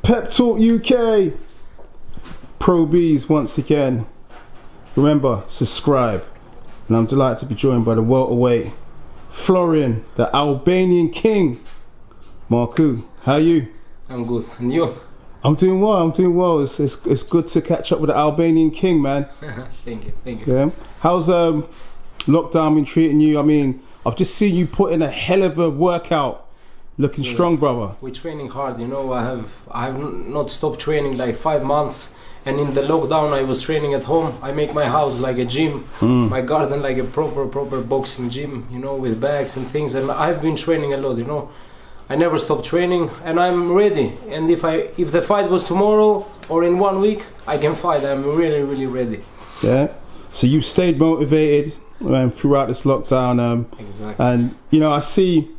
Pep Talk UK, Pro Beez once again. Remember, subscribe. And I'm delighted to be joined by the welterweight, Florian, the Albanian King, Marku. How are you? I'm good. And you? I'm doing well. It's good to catch up with the Albanian King, man. Thank you. Yeah. How's lockdown been treating you? I mean, I've just seen you put in a hell of a workout. Looking strong, brother. We're training hard, you know. I have not stopped training like 5 months, and in the lockdown I was training at home. I make my house like a gym, my garden like a proper boxing gym, you know, with bags and things. And I've been training a lot, you know. I never stop training, and I'm ready. And if the fight was tomorrow or in 1 week, I can fight. I'm really ready. Yeah. So you stayed motivated throughout this lockdown. Exactly. And you know, I see.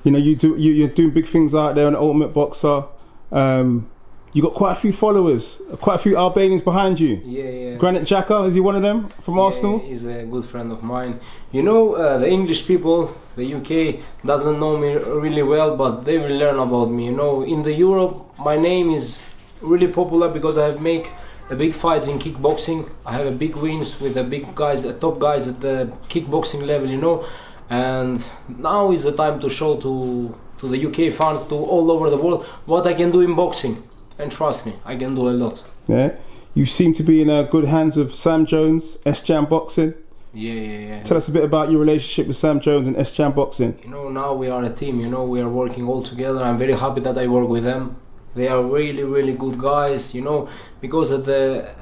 You know, you're doing big things out there on the Ultimate Boxer. You got quite a few followers, quite a few Albanians behind you. Yeah. Granit Xhaka, is he one of them from Arsenal? He's a good friend of mine. You know, the English people, the UK, doesn't know me really well, but they will learn about me. You know, in the Europe, my name is really popular because I have make a big fights in kickboxing. I have a big wins with the big guys, the top guys at the kickboxing level, you know. And now is the time to show to the UK fans, to all over the world, what I can do in boxing. And trust me, I can do a lot. Yeah, you seem to be in good hands with Sam Jones, S-Jam Boxing. Yeah. Tell us a bit about your relationship with Sam Jones and S-Jam Boxing. You know, now we are a team, you know, we are working all together. I'm very happy that I work with them. They are really good guys, you know, because the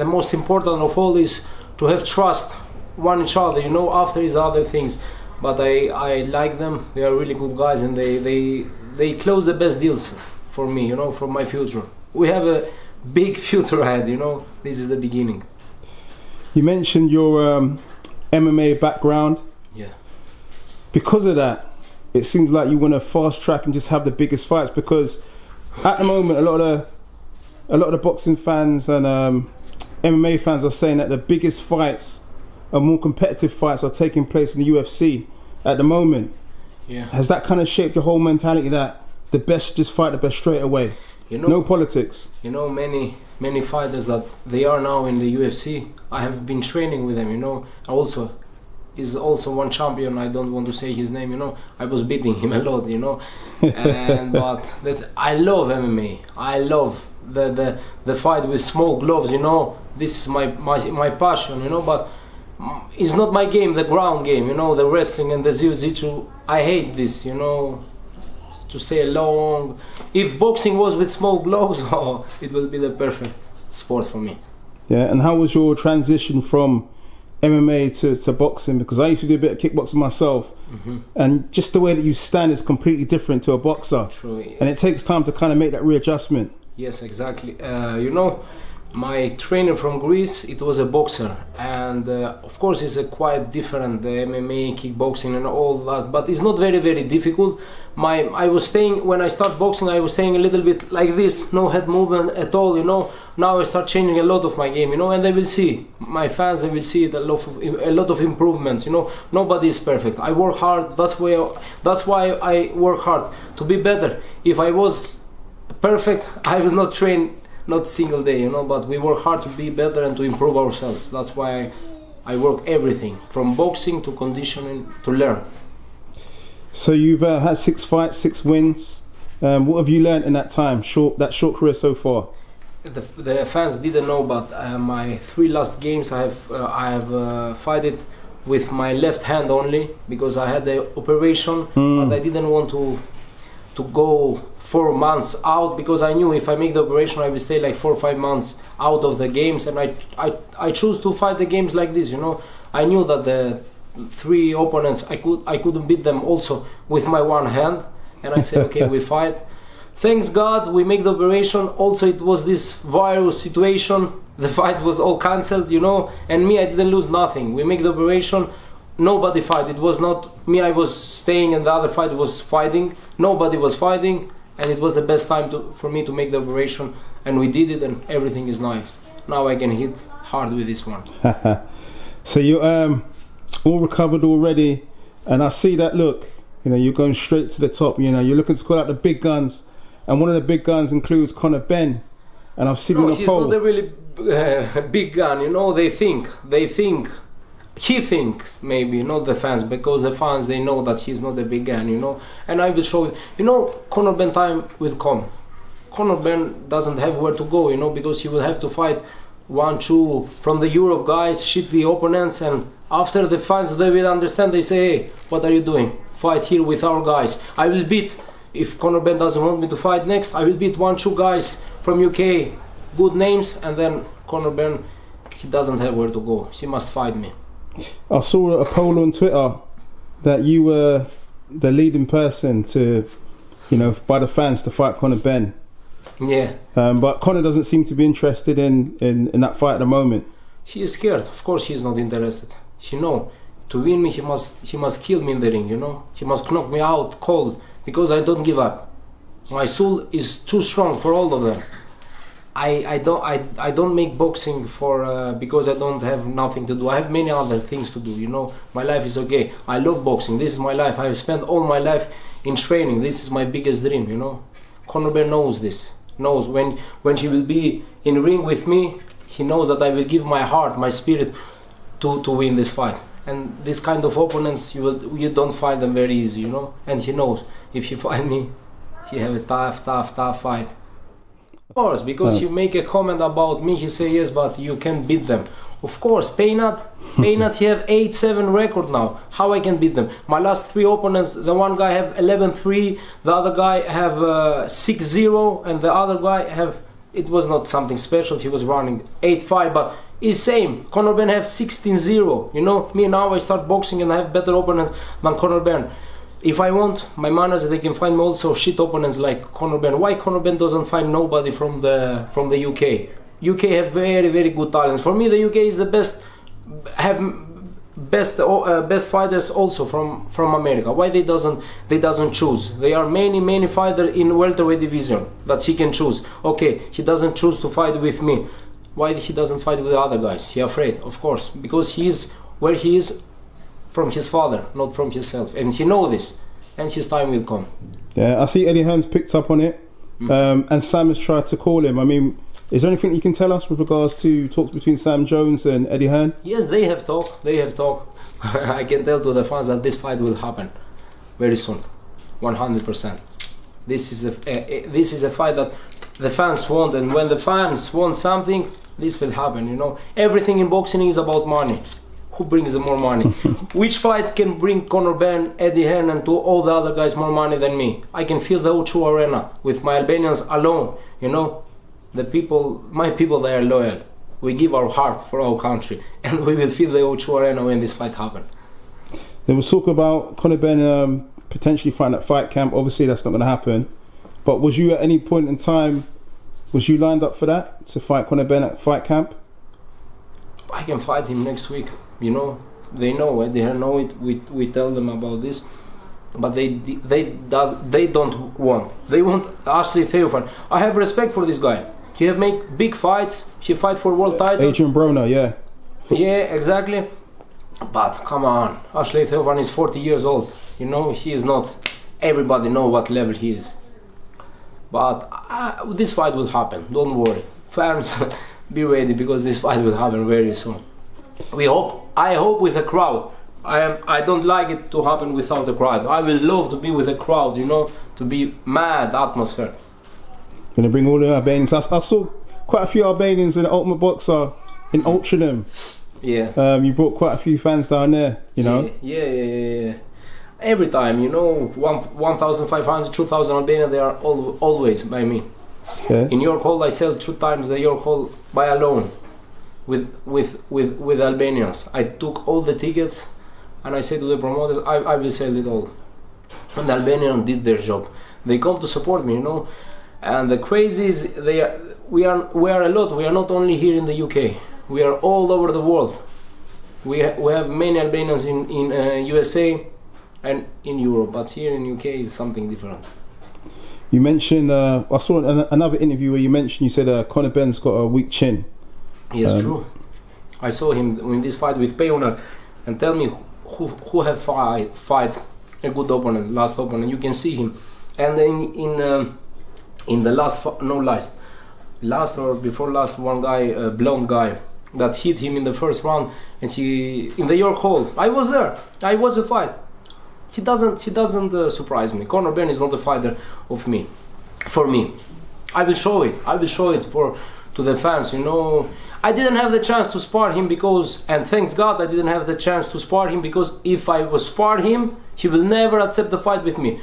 most important of all is to have trust one each other, you know. After is other things, but I like them. They are really good guys, and they close the best deals for me, you know, for my future. We have a big future ahead, you know. This is the beginning. You mentioned your MMA background. Yeah. Because of that, it seems like you want to fast track and just have the biggest fights, because at the moment a lot of the boxing fans and MMA fans are saying that the biggest fights, more competitive fights, are taking place in the UFC at the moment. Yeah. Has that kind of shaped your whole mentality that the best just fight the best straight away? You know, no politics. You know, many fighters that they are now in the UFC, I have been training with them, you know. Also is also one champion. I don't want to say his name, you know. I was beating him a lot, you know. But I love MMA. I love the fight with small gloves, you know. This is my passion, you know. But it's not my game, the ground game, you know, the wrestling and the jiu-jitsu. I hate this, you know, to stay long. If boxing was with small gloves, oh, it will be the perfect sport for me. Yeah, and how was your transition from MMA to boxing? Because I used to do a bit of kickboxing myself, and just the way that you stand is completely different to a boxer. True. And it takes time to kind of make that readjustment. Yes, exactly. You know, my trainer from Greece, it was a boxer, and of course it's a quite different, the MMA, kickboxing and all that, but it's not very difficult. I was staying, when I start boxing, I was staying a little bit like this, no head movement at all, you know. Now I start changing a lot of my game, you know, and they will see, my fans, they will see a lot of improvements, you know. Nobody is perfect. I work hard, that's why I work hard, to be better. If I was perfect, I will not train not single day, you know, but we work hard to be better and to improve ourselves. That's why I work everything from boxing to conditioning to learn. So you've had 6 fights, 6 wins. What have you learned in that time, that short career so far? The fans didn't know, but my 3 last games I have fought it with my left hand only, because I had the operation, but I didn't want to go 4 months out, because I knew if I make the operation I will stay like 4 or 5 months out of the games, and I choose to fight the games like this, you know. I knew that the 3 opponents I couldn't beat them also with my one hand, and I said okay, we fight. Thanks God we make the operation. Also it was this virus situation, the fight was all cancelled, you know, and me, I didn't lose nothing. We make the operation, nobody fight. It was not me, I was staying and the other fight was fighting. Nobody was fighting, and it was the best time for me to make the operation, and we did it, and everything is nice. Now I can hit hard with this one. So you all recovered already, and I see that look, you know, you're going straight to the top, you know, you're looking to call out the big guns. and one of the big guns includes Conor Benn, and I've seen on a he's poll. not a really big gun, you know. They think, he thinks maybe, not the fans, because the fans, they know that he's not a big gun, you know. And I will show you, you know, Conor Benn time will come. Conor Benn doesn't have where to go, you know, because he will have to fight 1-2 from the Europe guys, shit the opponents, and after the fans, they will understand. They say, hey, what are you doing? Fight here with our guys. I will beat, if Conor Benn doesn't want me to fight next, I will beat 1-2 guys from UK, good names, and then Conor Benn, he doesn't have where to go. He must fight me. I saw a poll on Twitter that you were the leading person to, you know, by the fans to fight Conor Benn. Yeah. But Conor doesn't seem to be interested in that fight at the moment. He is scared. Of course, he is not interested. He know to win me, he must kill me in the ring. You know, he must knock me out cold, because I don't give up. My soul is too strong for all of them. I don't make boxing for because I don't have nothing to do. I have many other things to do, you know. My life is okay. I love boxing. This is my life. I have spent all my life in training. This is my biggest dream, you know. Conor Benn knows this. Knows when he will be in ring with me, he knows that I will give my heart, my spirit to win this fight. And this kind of opponents, you don't fight them very easy, you know. And he knows if he fight me, he have a tough fight. Of course, because you make a comment about me, he say yes, but you can't beat them. Of course, Peanut, he have 8-7 record now. How I can beat them? My last 3 opponents, the one guy have 11-3, the other guy have 6-0, and the other guy have, it was not something special, he was running 8-5, but it's same. Conor Benn have 16-0, you know. Me now, I start boxing and I have better opponents than Conor Benn. If I want, my manners, they can find me also shit opponents like Conor Benn. Why Conor Benn doesn't find nobody from the UK? UK have very good talents. For me, the UK is the best, have best fighters also from America. Why they doesn't choose? There are many fighters in welterweight division that he can choose. Okay, he doesn't choose to fight with me. Why he doesn't fight with the other guys? He afraid, of course, because he is where he is from his father, not from himself, and he know this, and his time will come. Yeah, I see Eddie Hearn's picked up on it, and Sam has tried to call him. I mean, is there anything you can tell us with regards to talks between Sam Jones and Eddie Hearn? Yes, they have talk. I can tell to the fans that this fight will happen very soon, 100%. This is a fight that the fans want, and when the fans want something, this will happen. You know, everything in boxing is about money. Who brings the more money? Which fight can bring Conor Benn, Eddie Hearn, and to all the other guys more money than me? I can fill the O2 arena with my Albanians alone. You know, the people, my people, they are loyal. We give our heart for our country, and we will fill the O2 arena when this fight happens. There was talk about Conor Benn potentially fighting at Fight Camp. Obviously, that's not going to happen. But was you at any point in time, was you lined up for that, to fight Conor Benn at Fight Camp? I can fight him next week. You know, they know it. They know it. We tell them about this, but they don't want. They want Ashley Theophane. I have respect for this guy. He have make big fights. He fight for world title. Adrian Broner, yeah. Yeah, exactly. But come on, Ashley Theophane is 40 years old. You know, he is not. Everybody know what level he is. But this fight will happen. Don't worry, fans. Be ready, because this fight will happen very soon. We hope. I hope with a crowd. I don't like it to happen without a crowd. I will love to be with a crowd, you know, to be mad atmosphere. Gonna bring all the Albanians. I saw quite a few Albanians in the Ultimate Boxer in Ultranum. Yeah. You brought quite a few fans down there, you know. Yeah. Every time, you know, 1,500, 2,000 Albanians, they are always by me. Yeah. In York Hall, I sell 2 times the York Hall by alone. With Albanians. I took all the tickets and I said to the promoters, I will sell it all. And the Albanians did their job. They come to support me, you know. And the crazy is we are a lot. We are not only here in the UK. We are all over the world. We have many Albanians in USA and in Europe, but here in UK is something different. You mentioned, I saw another interview where you said Conor Benn's got a weak chin. Yes, true. I saw him in this fight with Peona, and tell me who have fight a good opponent, last opponent. You can see him, and in the last or before last, one guy, a blonde guy, that hit him in the first round, and he in the York Hall. I was there. I watched the fight. He doesn't surprise me. Conor Benn is not a fighter of me. For me, I will show it. I will show it to the fans. You know, I didn't have the chance to spar him because, and thanks God, I didn't have the chance to spar him because if I was spar him, he will never accept the fight with me.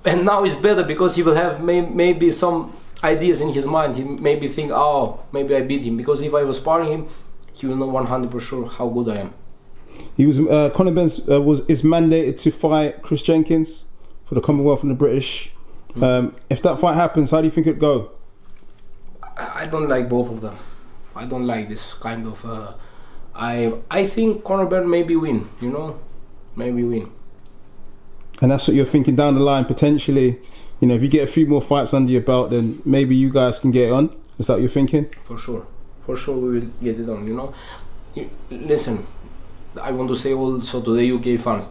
And now it's better because he will have maybe some ideas in his mind. He maybe think, oh, maybe I beat him, because if I was sparring him, he will know 100% sure how good I am. He was Conor Benn is mandated to fight Chris Jenkins for the Commonwealth and the British. If that fight happens, how do you think it'd go? I don't like both of them. I don't like this kind of. I think Conor Benn maybe win. You know, maybe win. And that's what you're thinking down the line, potentially. You know, if you get a few more fights under your belt, then maybe you guys can get it on. Is that what you're thinking? For sure we will get it on. You know, listen, I want to say also to the UK fans,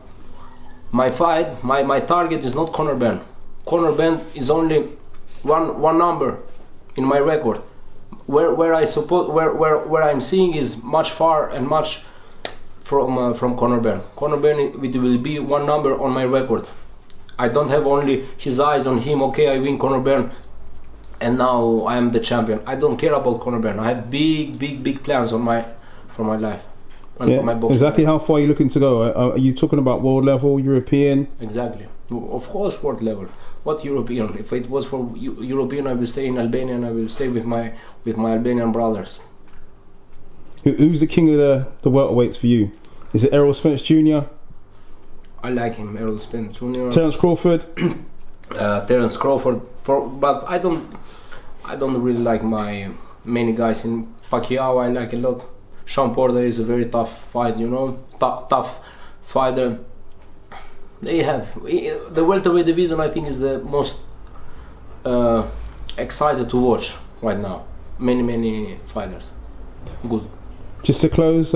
my fight, my target is not Conor Benn. Conor Benn is only one number in my record. Where I'm seeing is much far and much from Conor Benn. Conor Benn, it will be one number on my record. I don't have only his eyes on him. Okay, I win Conor Benn, and now I am the champion. I don't care about Conor Benn. I have big plans for my life. And for my boxing. Exactly. How far are you looking to go? Are you talking about world level, European? Exactly. Of course, world level. What European? If it was for European, I will stay in Albania and I will stay with my Albanian brothers. Who's the king of the welterweights for you? Is it Errol Spence Jr.? I like him, Errol Spence Jr. Terence Crawford? Terence Crawford. But I don't really like my many guys. In Pacquiao, I like a lot. Sean Porter is a very tough fight, you know, tough fighter. They have the welterweight division. I think is the most excited to watch right now. Many fighters. Good. Just to close,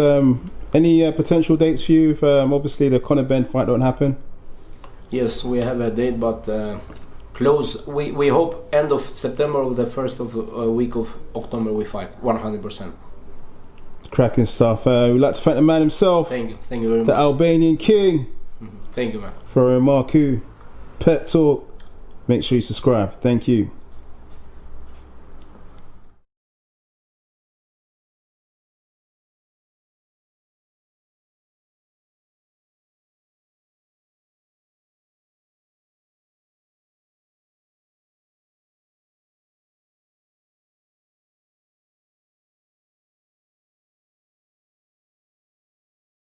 any potential dates for you if obviously the Conor Benn fight don't happen? Yes, we have a date, but close. We hope end of September or the first of week of October we fight 100%. Cracking stuff. We'd like to thank the man himself. Thank you very much. The Albanian king. Thank you, man. Florian Marku. Pet Talk. Make sure you subscribe. Thank you.